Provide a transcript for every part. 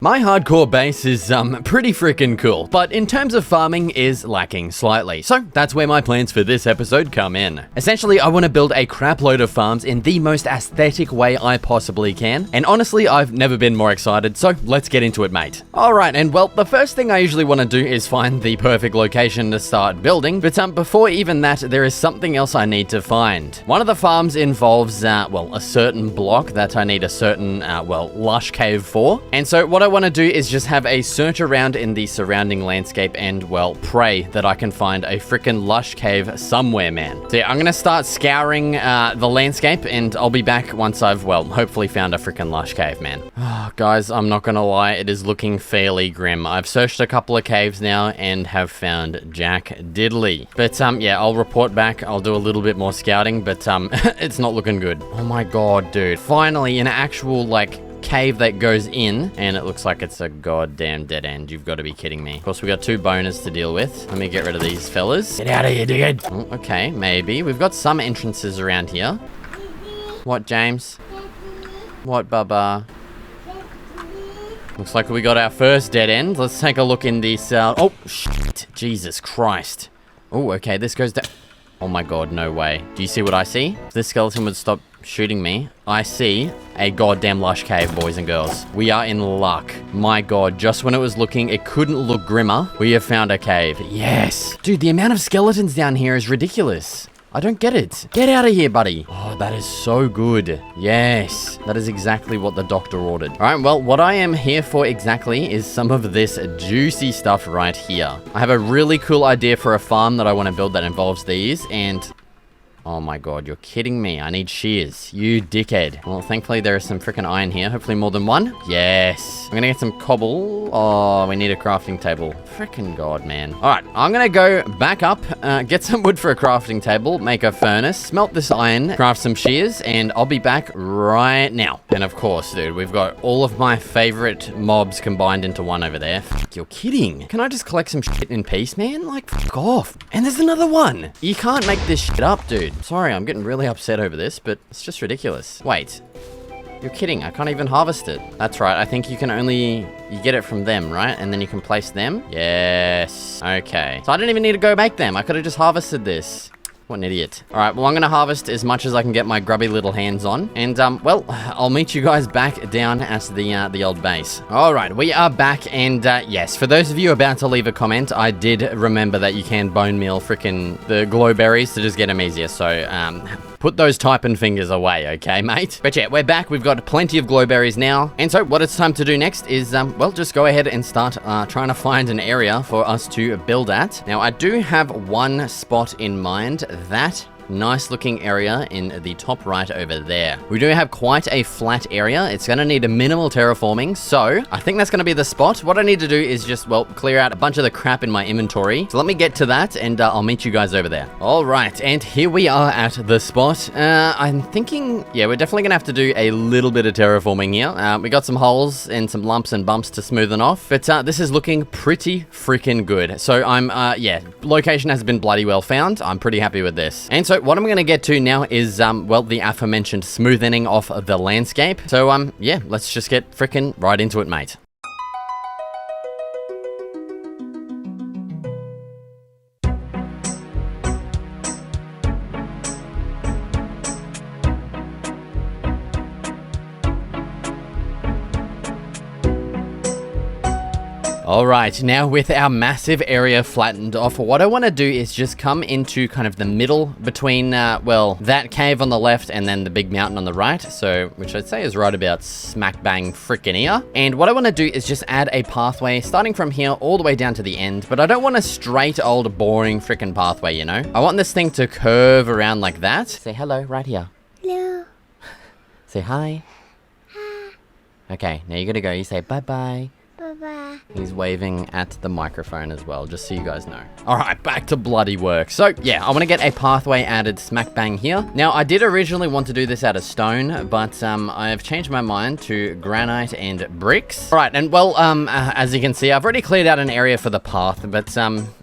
My hardcore base is pretty freaking cool, but in terms of farming is lacking slightly. So that's where my plans for this episode come in. Essentially, I want to build a crap load of farms in the most aesthetic way I possibly can. And honestly, I've never been more excited, so let's get into it, mate. Alright, and well, the first thing I usually want to do is find the perfect location to start building, but before even that, there is something else I need to find. One of the farms involves, well, a certain block that I need a certain, well, lush cave for. And so what I want to do is just have a search around in the surrounding landscape and, well, pray that I can find a freaking lush cave somewhere, man. So yeah, I'm gonna start scouring the landscape, and I'll be back once I've, well, hopefully found a freaking lush cave, man. Oh, guys, I'm not gonna lie, it is looking fairly grim. I've searched a couple of caves now and have found Jack Diddley. But yeah, I'll report back. I'll do a little bit more scouting, but it's not looking good. Oh my god, dude. Finally, an actual, like, cave that goes in, and it looks like it's a goddamn dead end. You've got to be kidding me. Of course, we got two boners to deal with. Let me get rid of these fellas. Get out of here, dickhead. Oh, okay, maybe. We've got some entrances around here. What, James? What, Bubba? Looks like we got our first dead end. Let's take a look in this, oh, shit. Jesus Christ. Oh, okay, this goes down. Oh my god, no way. Do you see what I see? If this skeleton would stop shooting me, I see a goddamn lush cave, boys and girls. We are in luck. My god, just when it was looking, it couldn't look grimmer, we have found a cave. Yes. Dude, the amount of skeletons down here is ridiculous. I don't get it. Get out of here, buddy. Oh, that is so good. Yes. That is exactly what the doctor ordered. All right, well, what I am here for exactly is some of this juicy stuff right here. I have a really cool idea for a farm that I want to build that involves these, and oh my god, you're kidding me. I need shears. You dickhead. Well, thankfully there is some freaking iron here. Hopefully more than one. Yes. I'm gonna get some cobble. Oh, we need a crafting table. Freaking god, man. Alright, I'm gonna go back up, get some wood for a crafting table, make a furnace, smelt this iron, craft some shears, and I'll be back right now. And of course, dude, we've got all of my favorite mobs combined into one over there. Fuck, you're kidding. Can I just collect some shit in peace, man? Like, fuck off. And there's another one. You can't make this shit up, dude. Sorry, I'm getting really upset over this, but it's just ridiculous. Wait. You're kidding. I can't even harvest it. That's right. I think you can only... You get it from them, right? And then you can place them? Yes. Okay. So I didn't even need to go make them. I could have just harvested this. What an idiot. All right, well, I'm going to harvest as much as I can get my grubby little hands on. And, well, I'll meet you guys back down at the old base. All right, we are back. And, yes, for those of you about to leave a comment, I did remember that you can bone meal frickin' the glowberries to just get them easier. So, put those typing fingers away, okay, mate? But yeah, we're back. We've got plenty of glowberries now. And so what it's time to do next is, well, just go ahead and start trying to find an area for us to build at. Now, I do have one spot in mind. That nice looking area in the top right over there. We do have quite a flat area. It's going to need a minimal terraforming, so I think that's going to be the spot. What I need to do is just, well, clear out a bunch of the crap in my inventory. So let me get to that, and I'll meet you guys over there. All right, and here we are at the spot. I'm thinking, yeah, we're definitely going to have to do a little bit of terraforming here. We got some holes and some lumps and bumps to smoothen off, but this is looking pretty freaking good. So I'm, yeah, location has been bloody well found. I'm pretty happy with this. And so what I'm going to get to now is, well, the aforementioned smoothing off of the landscape. So, yeah, let's just get frickin' right into it, mate. Alright, now with our massive area flattened off, what I want to do is just come into kind of the middle between, well, that cave on the left and then the big mountain on the right, so, which I'd say is right about smack bang frickin' here. And what I want to do is just add a pathway starting from here all the way down to the end, but I don't want a straight old boring frickin' pathway, you know? I want this thing to curve around like that. Say hello right here. Hello. Say hi. Hi. Okay, now you're gonna go, you say bye-bye. Bye-bye. He's waving at the microphone as well, just so you guys know. All right, back to bloody work. So, yeah, I want to get a pathway added smack bang here. Now, I did originally want to do this out of stone, but I've changed my mind to granite and bricks. All right, and well, as you can see, I've already cleared out an area for the path, but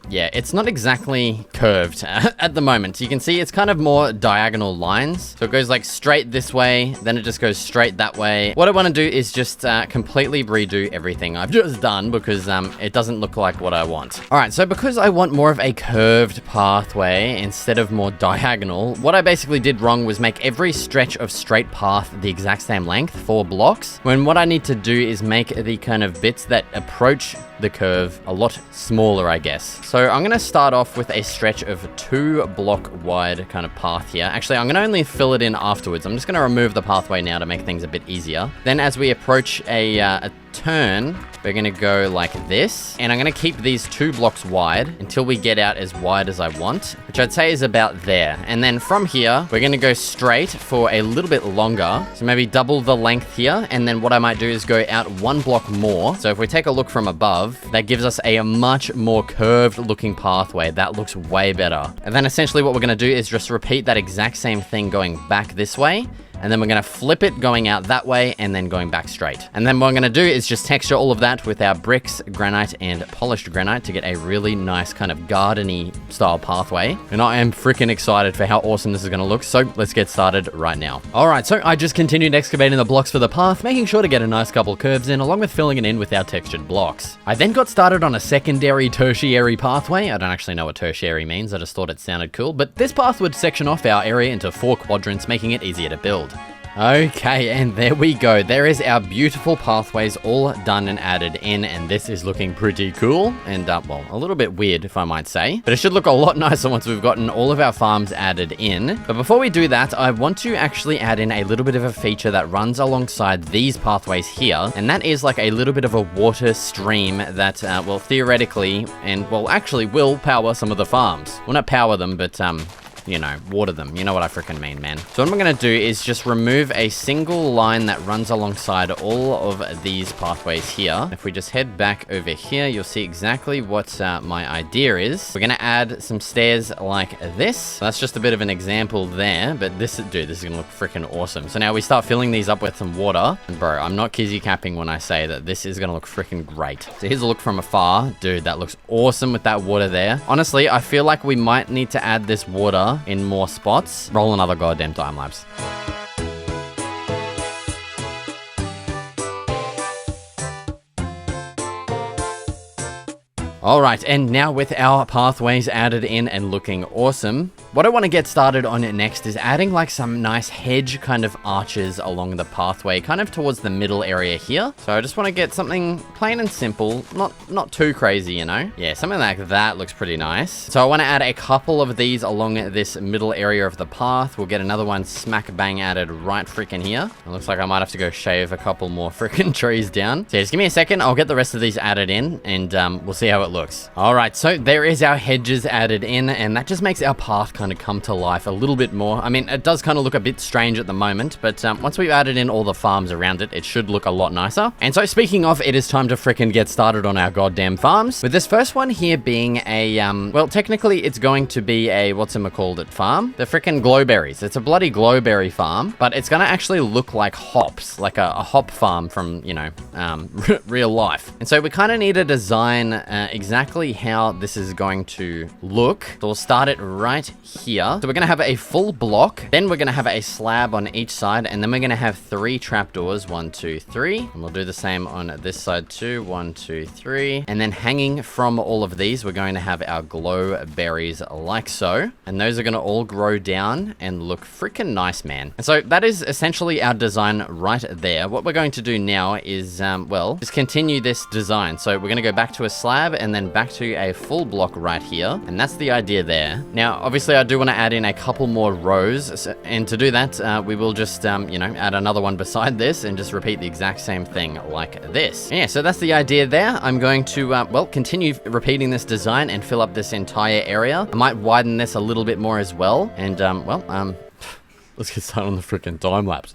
yeah, it's not exactly curved at the moment. You can see it's kind of more diagonal lines. So it goes like straight this way, then it just goes straight that way. What I want to do is just completely redo everything I've just done because it doesn't look like what I want. All right, so because I want more of a curved pathway instead of more diagonal, what I basically did wrong was make every stretch of straight path the exact same length, 4 blocks, when what I need to do is make the kind of bits that approach the curve a lot smaller, I guess. So I'm gonna start off with a stretch of 2 block wide kind of path here. Actually, I'm gonna only fill it in afterwards. I'm just gonna remove the pathway now to make things a bit easier. Then as we approach a turn, we're gonna go like this, and I'm gonna keep these 2 blocks wide until we get out as wide as I want, which I'd say is about there. And then from here, we're gonna go straight for a little bit longer. So maybe double the length here, and then what I might do is go out 1 block more. So if we take a look from above, that gives us a much more curved looking pathway. That looks way better. And then essentially what we're gonna do is just repeat that exact same thing going back this way. And then we're gonna flip it going out that way and then going back straight. And then what I'm gonna do is just texture all of that with our bricks, granite, and polished granite to get a really nice kind of garden-y style pathway. And I am freaking excited for how awesome this is gonna look, so let's get started right now. All right, so I just continued excavating the blocks for the path, making sure to get a nice couple curves in, along with filling it in with our textured blocks. I then got started on a secondary tertiary pathway. I don't actually know what tertiary means, I just thought it sounded cool, but this path would section off our area into 4 quadrants, making it easier to build. Okay, and there we go. There is our beautiful pathways all done and added in, and this is looking pretty cool and, well, a little bit weird if I might say, but it should look a lot nicer once we've gotten all of our farms added in. But before we do that, I want to actually add in a little bit of a feature that runs alongside these pathways here, and that is like a little bit of a water stream that, well, theoretically, and, well, actually will power some of the farms. Well, not power them, but, you know, water them. You know what I freaking mean, man. So what I'm gonna do is just remove a single line that runs alongside all of these pathways here. If we just head back over here, you'll see exactly what my idea is. We're gonna add some stairs like this. That's just a bit of an example there, but this is gonna look freaking awesome. So now we start filling these up with some water. And bro, I'm not kizzy capping when I say that this is gonna look freaking great. So here's a look from afar. Dude, that looks awesome with that water there. Honestly, I feel like we might need to add this water in more spots. Roll another goddamn time lapse. All right, and now with our pathways added in and looking awesome, what I want to get started on next is adding like some nice hedge kind of arches along the pathway, kind of towards the middle area here. So I just want to get something plain and simple, not too crazy, you know? Yeah, something like that looks pretty nice. So I want to add a couple of these along this middle area of the path. We'll get another one smack bang added right freaking here. It looks like I might have to go shave a couple more freaking trees down. So yeah, just give me a second, I'll get the rest of these added in, and we'll see how it looks. All right, so there is our hedges added in, and that just makes our path kind of come to life a little bit more. I mean, it does kind of look a bit strange at the moment, but once we've added in all the farms around it, it should look a lot nicer. And so speaking of, it is time to freaking get started on our goddamn farms. With this first one here being a, well, technically it's going to be a, whatchamacallit farm? The freaking Glowberries. It's a bloody Glowberry farm, but it's gonna actually look like hops, like a hop farm from, you know, real life. And so we kind of need to design exactly how this is going to look. So we'll start it right here. So we're going to have a full block, then we're going to have a slab on each side, and then we're going to have 3 trapdoors, 1, 2, 3. And we'll do the same on this side too, 1, 2, 3. And then hanging from all of these, we're going to have our glow berries like so. And those are going to all grow down and look freaking nice, man. And so that is essentially our design right there. What we're going to do now is, well, just continue this design. So we're going to go back to a slab and then back to a full block right here. And that's the idea there. Now, obviously I do want to add in a couple more rows, and to do that we will just you know, add another one beside this and just repeat the exact same thing like this. Yeah, so that's the idea there. I'm going to well, continue repeating this design and fill up this entire area. I might widen this a little bit more as well, and well, let's get started on the freaking time lapse.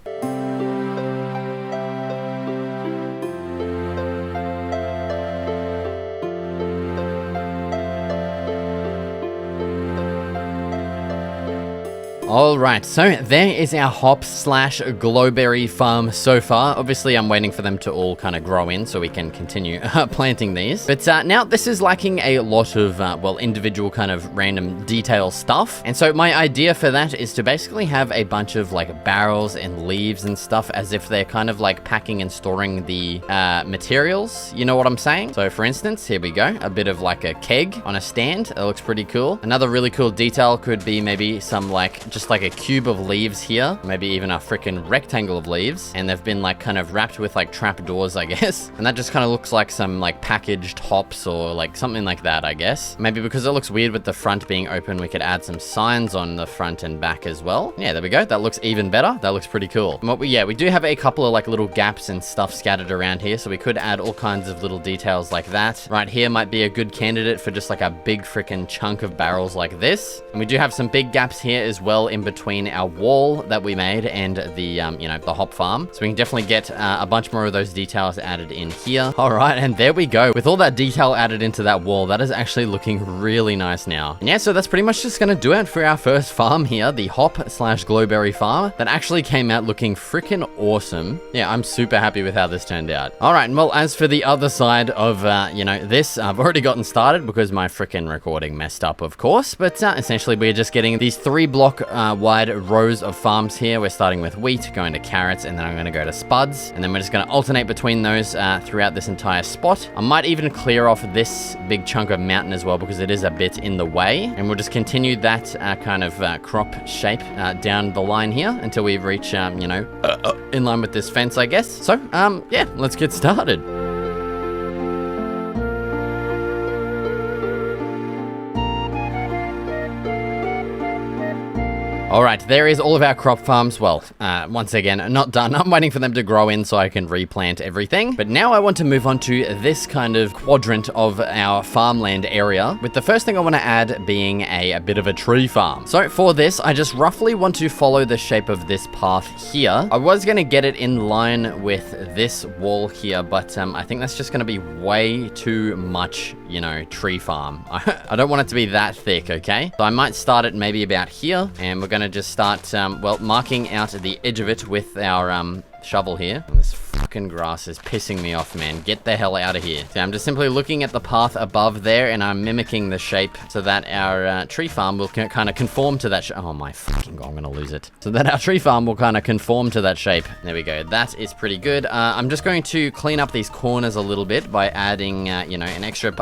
All right, so there is our hop slash glowberry farm so far. Obviously, I'm waiting for them to all kind of grow in so we can continue planting these. But now this is lacking a lot of, well, individual kind of random detail stuff. And so my idea for that is to basically have a bunch of like barrels and leaves and stuff as if they're kind of like packing and storing the materials. You know what I'm saying? So for instance, here we go. A bit of like a keg on a stand. That looks pretty cool. Another really cool detail could be maybe some like, just like a cube of leaves here. Maybe even a freaking rectangle of leaves. And they've been like kind of wrapped with like trap doors, I guess. And that just kind of looks like some like packaged hops or like something like that, I guess. Maybe because it looks weird with the front being open, we could add some signs on the front and back as well. Yeah, there we go. That looks even better. That looks pretty cool. Yeah, we do have a couple of like little gaps and stuff scattered around here. So we could add all kinds of little details like that. Right here might be a good candidate for just like a big freaking chunk of barrels like this. And we do have some big gaps here as well in between our wall that we made and the, you know, the hop farm. So we can definitely get a bunch more of those details added in here. All right, and there we go. With all that detail added into that wall, that is actually looking really nice now. And yeah, so that's pretty much just gonna do it for our first farm here, the hop slash glowberry farm. That actually came out looking freaking awesome. Yeah, I'm super happy with how this turned out. All right, and well, as for the other side of, you know, this, I've already gotten started because my freaking recording messed up, of course. But essentially, we're just getting these 3-block wide rows of farms here. We're starting with wheat, going to carrots, and then I'm going to go to spuds. And then we're just going to alternate between those throughout this entire spot. I might even clear off this big chunk of mountain as well because it is a bit in the way. And we'll just continue that kind of crop shape down the line here until we reach, you know, in line with this fence, I guess. So, yeah, let's get started. All right, there is all of our crop farms. Well, once again, not done. I'm waiting for them to grow in so I can replant everything. But now I want to move on to this kind of quadrant of our farmland area, with the first thing I want to add being a bit of a tree farm. So for this, I just roughly want to follow the shape of this path here. I was going to get it in line with this wall here, but I think that's just going to be way too much, you know, tree farm. I don't want it to be that thick, okay? So I might start it maybe about here, and we're going to just start, well, marking out the edge of it with our shovel here. And this fucking grass is pissing me off, man. Get the hell out of here. So I'm just simply looking at the path above there, and I'm mimicking the shape so that our tree farm will kind of conform to that shape. Oh my fucking god, I'm gonna lose it. So that our tree farm will kind of conform to that shape. There we go. That is pretty good. I'm just going to clean up these corners a little bit by adding, you know, an extra...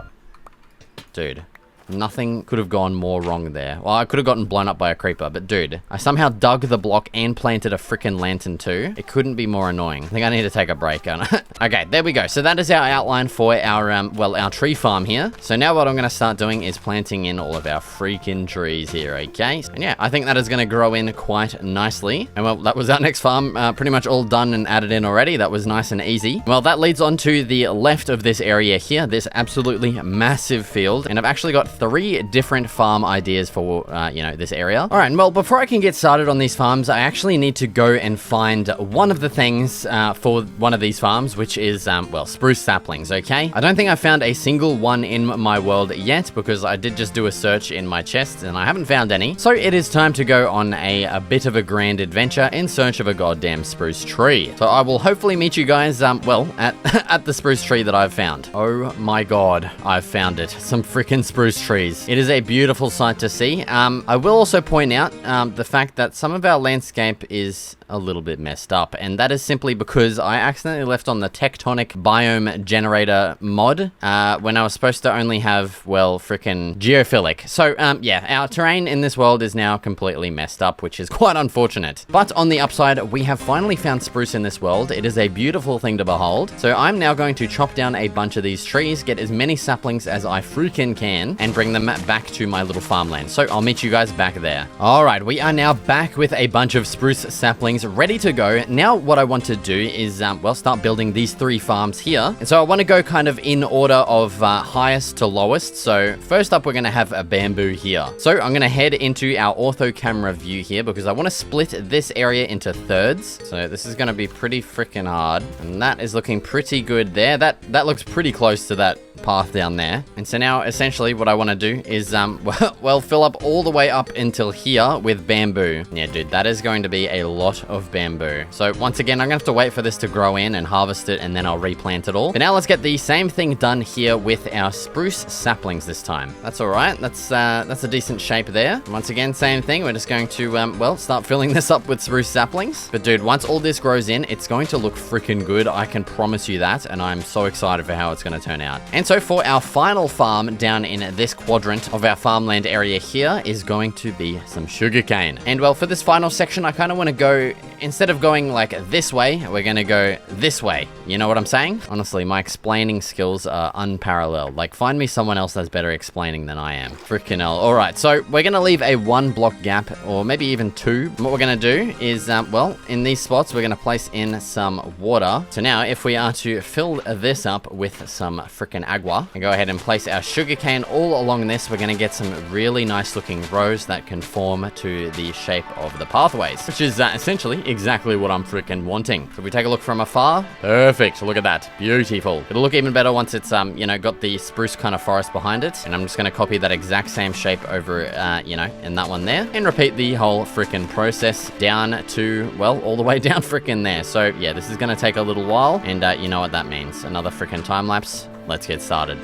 Dude. Nothing could have gone more wrong there. Well, I could have gotten blown up by a creeper, but dude, I somehow dug the block and planted a freaking lantern too. It couldn't be more annoying. I think I need to take a break, don't I? Okay, there we go. So that is our outline for our, well, our tree farm here. So now what I'm going to start doing is planting in all of our freaking trees here, okay? And yeah, I think that is going to grow in quite nicely. And well, that was our next farm, pretty much all done and added in already. That was nice and easy. Well, that leads on to the left of this area here, this absolutely massive field. And I've actually got 3 different farm ideas for, you know, this area. All right, and well, before I can get started on these farms, I actually need to go and find one of the things for one of these farms, which is, well, spruce saplings, okay? I don't think I found a single one in my world yet because I did just do a search in my chest and I haven't found any. So it is time to go on a bit of a grand adventure in search of a goddamn spruce tree. So I will hopefully meet you guys, well, at the spruce tree that I've found. Oh my god, I've found it. Some freaking spruce trees. It is a beautiful sight to see. I will also point out the fact that some of our landscape is a little bit messed up, and that is simply because I accidentally left on the tectonic biome generator mod when I was supposed to only have, well, frickin' geophilic. So, yeah, our terrain in this world is now completely messed up, which is quite unfortunate. But on the upside, we have finally found spruce in this world. It is a beautiful thing to behold. So I'm now going to chop down a bunch of these trees, get as many saplings as I freaking can, and bring them back to my little farmland. So I'll meet you guys back there. All right, we are now back with a bunch of spruce saplings ready to go. Now what I want to do is, well, start building these 3 farms here. And so I want to go kind of in order of highest to lowest. So first up, we're going to have a bamboo here. So I'm going to head into our ortho camera view here because I want to split this area into thirds. So this is going to be pretty freaking hard. And that is looking pretty good there. That looks pretty close to that path down there. And so now essentially what I want to do is, well, fill up all the way up until here with bamboo. Yeah, dude, that is going to be a lot of bamboo. So once again, I'm going to have to wait for this to grow in and harvest it, and then I'll replant it all. But now let's get the same thing done here with our spruce saplings this time. That's all right. That's a decent shape there. Once again, same thing. We're just going to, well, start filling this up with spruce saplings. But dude, once all this grows in, it's going to look freaking good. I can promise you that, and I'm so excited for how it's going to turn out. And so for our final farm down in this quadrant of our farmland area here is going to be some sugarcane. And well, for this final section, I kind of want to go, instead of going like this way, we're going to go this way. You know what I'm saying? Honestly, my explaining skills are unparalleled. Like, find me someone else that's better explaining than I am. Freaking hell. All right, so we're going to leave a 1 block gap, or maybe even 2. What we're going to do is, well, in these spots, we're going to place in some water. So now, if we are to fill this up with some freaking agua, and go ahead and place our sugarcane all along this, we're going to get some really nice looking rows that conform to the shape of the pathways, which is essentially exactly what I'm freaking wanting. So if we take a look from afar, perfect. Look at that. Beautiful. It'll look even better once it's, you know, got the spruce kind of forest behind it. And I'm just going to copy that exact same shape over, you know, in that one there, and repeat the whole freaking process down to, well, all the way down freaking there. So yeah, this is going to take a little while, and you know what that means. Another freaking time lapse. Let's get started.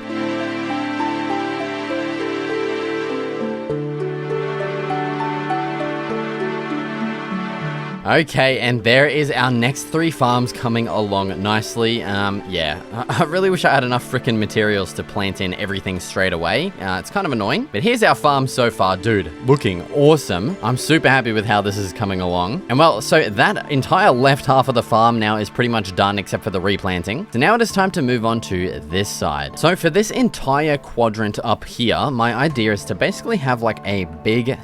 Okay, and there is our next 3 farms coming along nicely. Yeah, I really wish I had enough freaking materials to plant in everything straight away. It's kind of annoying, but here's our farm so far. Dude, looking awesome. I'm super happy with how this is coming along. And well, so that entire left half of the farm now is pretty much done except for the replanting. So now it is time to move on to this side. So for this entire quadrant up here, my idea is to basically have like a big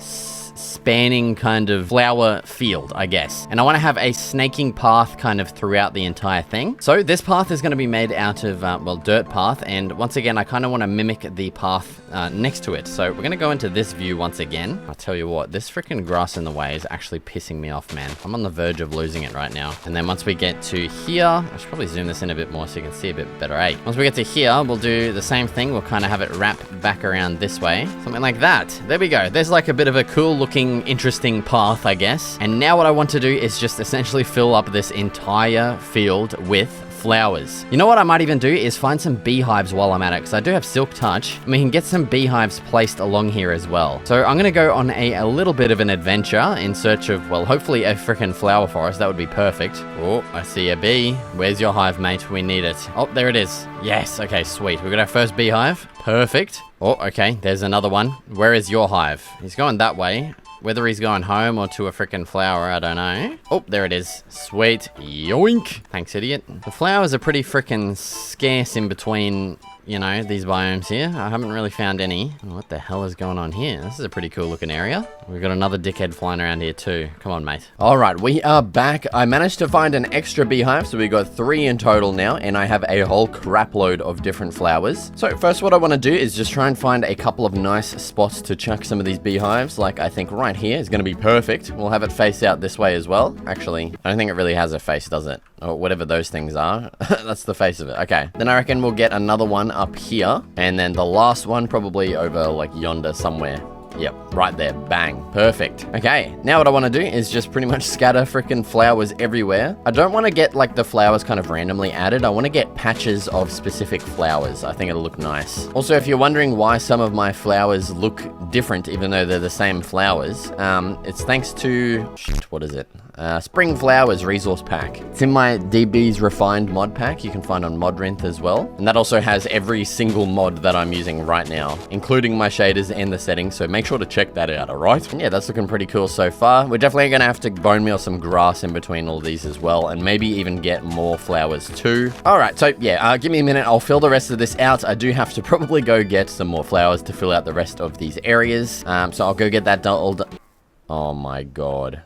spanning kind of flower field, I guess. And I want to have a snaking path kind of throughout the entire thing. So this path is going to be made out of, well, dirt path. And once again, I kind of want to mimic the path next to it. So we're going to go into this view once again. I'll tell you what, this freaking grass in the way is actually pissing me off, man. I'm on the verge of losing it right now. And then once we get to here, I should probably zoom this in a bit more so you can see a bit better, eh? Once we get to here, we'll do the same thing. We'll kind of have it wrap back around this way. Something like that. There we go. There's like a bit of a cool looking, interesting path, I guess. And now what I want to do is just essentially fill up this entire field with flowers. You know what I might even do is find some beehives while I'm at it, because I do have silk touch, and we can get some beehives placed along here as well. So I'm going to go on a little bit of an adventure in search of, well, hopefully a freaking flower forest. That would be perfect. Oh, I see a bee. Where's your hive, mate? We need it. Oh, there it is. Yes. Okay, sweet. We got our first beehive. Perfect. Oh, okay. There's another one. Where is your hive? He's going that way. Whether he's going home or to a freaking flower, I don't know. Oh, there it is. Sweet. Yoink. Thanks, idiot. The flowers are pretty freaking scarce in between, you know, these biomes here. I haven't really found any. Oh, what the hell is going on here? This is a pretty cool looking area. We've got another dickhead flying around here too. Come on, mate. All right, we are back. I managed to find an extra beehive, so we got 3 in total now, and I have a whole crap load of different flowers. So first what I want to do is just try and find a couple of nice spots to chuck some of these beehives. Like, I think right here is going to be perfect. We'll have it face out this way as well. Actually, I don't think it really has a face, does it? Or whatever those things are. That's the face of it. Okay. Then I reckon we'll get another one up here, and then the last one probably over like yonder somewhere. Yep, right there. Bang. Perfect. Okay, now what I want to do is just pretty much scatter freaking flowers everywhere. I don't want to get like the flowers kind of randomly added. I want to get patches of specific flowers. I think it'll look nice. Also, if you're wondering why some of my flowers look different even though they're the same flowers, it's thanks to... Shit, what is it? Spring Flowers Resource Pack. It's in my DB's Refined mod pack. You can find on Modrinth as well. And that also has every single mod that I'm using right now, including my shaders and the settings. So make sure to check that out, alright? Yeah, that's looking pretty cool so far. We're definitely going to have to bone meal some grass in between all these as well, and maybe even get more flowers too. Alright, so yeah, give me a minute. I'll fill the rest of this out. I do have to probably go get some more flowers to fill out the rest of these areas. So I'll go get that done. Oh my god.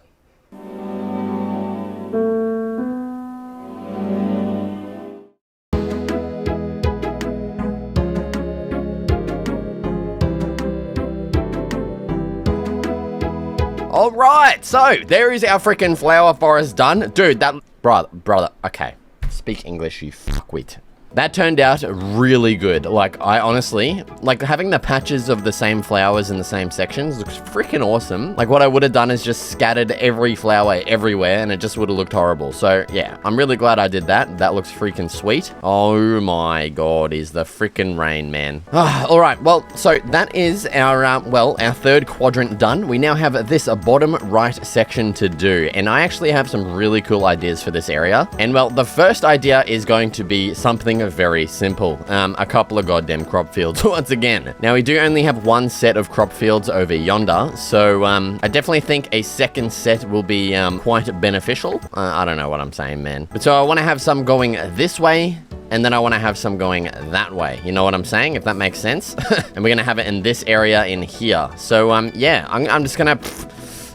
Alright, so there is our freaking flower forest done. Dude, that... Brother, okay. Speak English, you fuckwit. That turned out really good. Like, I honestly, like having the patches of the same flowers in the same sections looks freaking awesome. Like what I would have done is just scattered every flower everywhere and it just would have looked horrible. So yeah, I'm really glad I did that. That looks freaking sweet. Oh my God, is the freaking rain, man. All right, well, so that is our, our third quadrant done. We now have this bottom right section to do. And I actually have some really cool ideas for this area. And well, the first idea is going to be something very simple. A couple of goddamn crop fields once again. Now we do only have one set of crop fields over yonder. So I definitely think a second set will be quite beneficial. I don't know what I'm saying, man. But so I want to have some going this way. And then I want to have some going that way. You know what I'm saying? If that makes sense. And we're going to have it in this area in here. So, yeah, I'm just going to...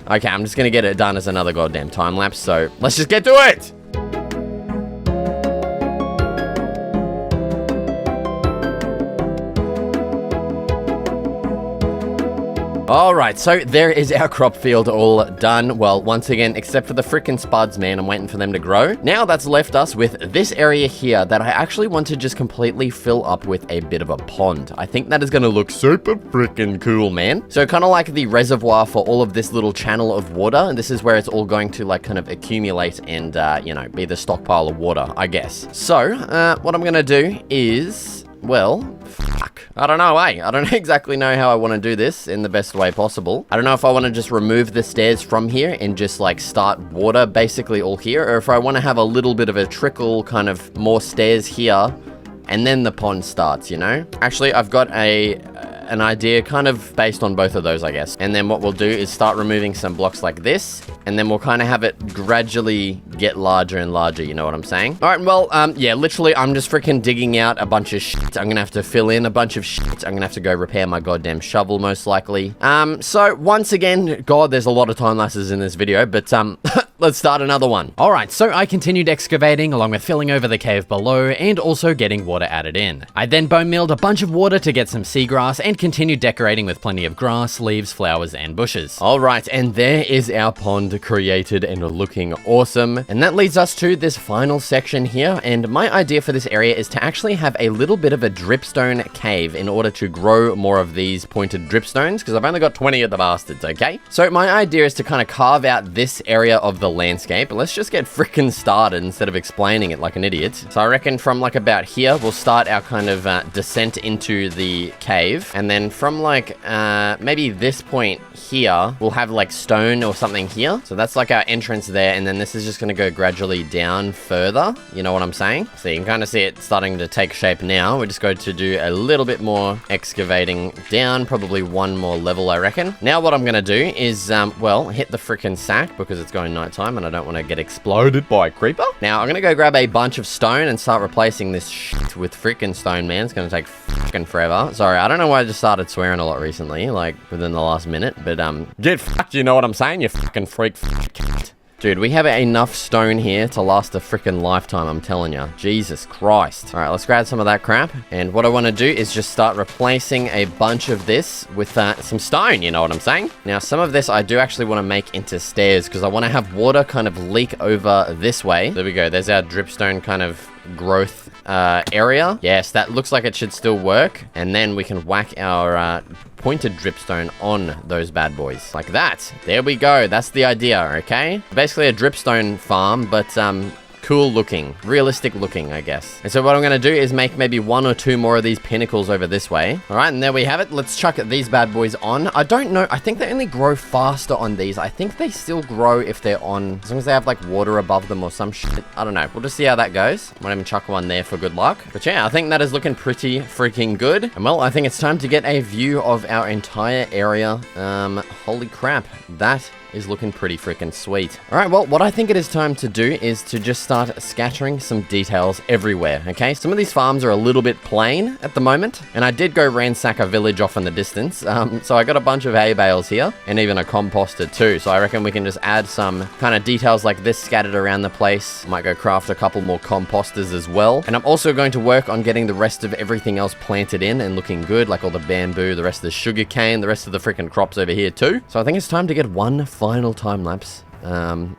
Okay, I'm just going to get it done as another goddamn time lapse. So, let's just get to it! Alright, so there is our crop field all done. Well, once again, except for the frickin' spuds, man, I'm waiting for them to grow. Now that's left us with this area here that I actually want to just completely fill up with a bit of a pond. I think that is going to look super frickin' cool, man. So kind of like the reservoir for all of this little channel of water. And this is where it's all going to like kind of accumulate and, you know, be the stockpile of water, I guess. So, what I'm going to do is... well, fuck. I don't know, I don't exactly know how I want to do this in the best way possible. I don't know if I want to just remove the stairs from here and just like start water basically all here, or if I want to have a little bit of a trickle, kind of more stairs here, and then the pond starts, you know? Actually, I've got an idea kind of based on both of those, I guess. And then what we'll do is start removing some blocks like this, and then we'll kind of have it gradually get larger and larger, you know what I'm saying? All right, well, yeah, literally, I'm just freaking digging out a bunch of shit. I'm gonna have to fill in a bunch of shit. I'm gonna have to go repair my goddamn shovel, most likely. So once again, God, there's a lot of time lapses in this video, but let's start another one. All right, so I continued excavating along with filling over the cave below and also getting water added in. I then bone milled a bunch of water to get some seagrass and continued decorating with plenty of grass, leaves, flowers, and bushes. All right, and there is our pond created and looking awesome. And that leads us to this final section here. And my idea for this area is to actually have a little bit of a dripstone cave in order to grow more of these pointed dripstones, because I've only got 20 of the bastards, okay? So my idea is to kind of carve out this area of the landscape. Let's just get frickin' started instead of explaining it like an idiot. So I reckon from like about here, we'll start our kind of descent into the cave. And then from like maybe this point here, we'll have like stone or something here. So that's like our entrance there. And then this is just going to go gradually down further. You know what I'm saying? So you can kind of see it starting to take shape now. We're just going to do a little bit more excavating down, probably one more level, I reckon. Now what I'm going to do is, well, hit the frickin' sack because it's going nighttime and I don't want to get exploded by a creeper. Now I'm going to go grab a bunch of stone and start replacing this shit with frickin' stone, man. It's going to take frickin' forever. Sorry, I don't know why I just started swearing a lot recently, like within the last minute, but get fucked, you know what I'm saying? You fucking freak. Dude, we have enough stone here to last a freaking lifetime, I'm telling you. Jesus Christ. All right, let's grab some of that crap. And what I want to do is just start replacing a bunch of this with some stone, you know what I'm saying? Now, some of this I do actually want to make into stairs because I want to have water kind of leak over this way. There we go. There's our dripstone kind of growth area. Yes, that looks like it should still work. And then we can whack our pointed dripstone on those bad boys like that. There we go. That's the idea, okay? Basically a dripstone farm, but cool looking, realistic looking, I guess. And so what I'm going to do is make maybe one or two more of these pinnacles over this way. All right, and there we have it. Let's chuck these bad boys on. I don't know. I think they only grow faster on these. I think they still grow if they're on, as long as they have like water above them or some shit. I don't know. We'll just see how that goes. Might even chuck one there for good luck. But yeah, I think that is looking pretty freaking good. And well, I think it's time to get a view of our entire area. Holy crap. That is looking pretty freaking sweet. All right, well, what I think it is time to do is to just start scattering some details everywhere, okay? Some of these farms are a little bit plain at the moment, and I did go ransack a village off in the distance, so I got a bunch of hay bales here, and even a composter too, so I reckon we can just add some kind of details like this scattered around the place. Might go craft a couple more composters as well, and I'm also going to work on getting the rest of everything else planted in and looking good, like all the bamboo, the rest of the sugar cane, the rest of the freaking crops over here too. So I think it's time to get one final time lapse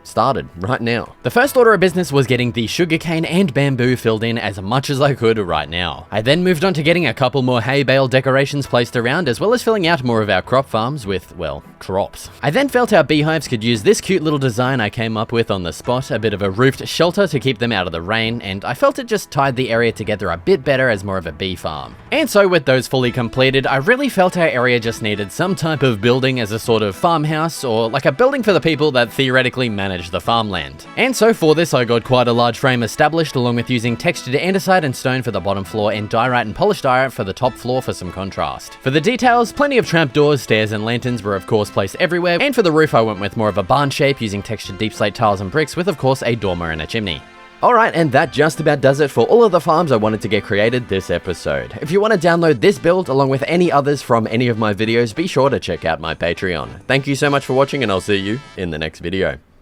started right now. The first order of business was getting the sugarcane and bamboo filled in as much as I could right now. I then moved on to getting a couple more hay bale decorations placed around, as well as filling out more of our crop farms with, well, crops. I then felt our beehives could use this cute little design I came up with on the spot, a bit of a roofed shelter to keep them out of the rain, and I felt it just tied the area together a bit better as more of a bee farm. And so with those fully completed, I really felt our area just needed some type of building as a sort of farmhouse, or like a building for the people that theoretically manage the farmland. And so for this I got quite a large frame established, along with using textured andesite and stone for the bottom floor and diorite and polished diorite for the top floor for some contrast. For the details, plenty of trapdoors, stairs and lanterns were of course placed everywhere, and for the roof I went with more of a barn shape using textured deep slate tiles and bricks with of course a dormer and a chimney. Alright, and that just about does it for all of the farms I wanted to get created this episode. If you want to download this build along with any others from any of my videos, be sure to check out my Patreon. Thank you so much for watching, and I'll see you in the next video.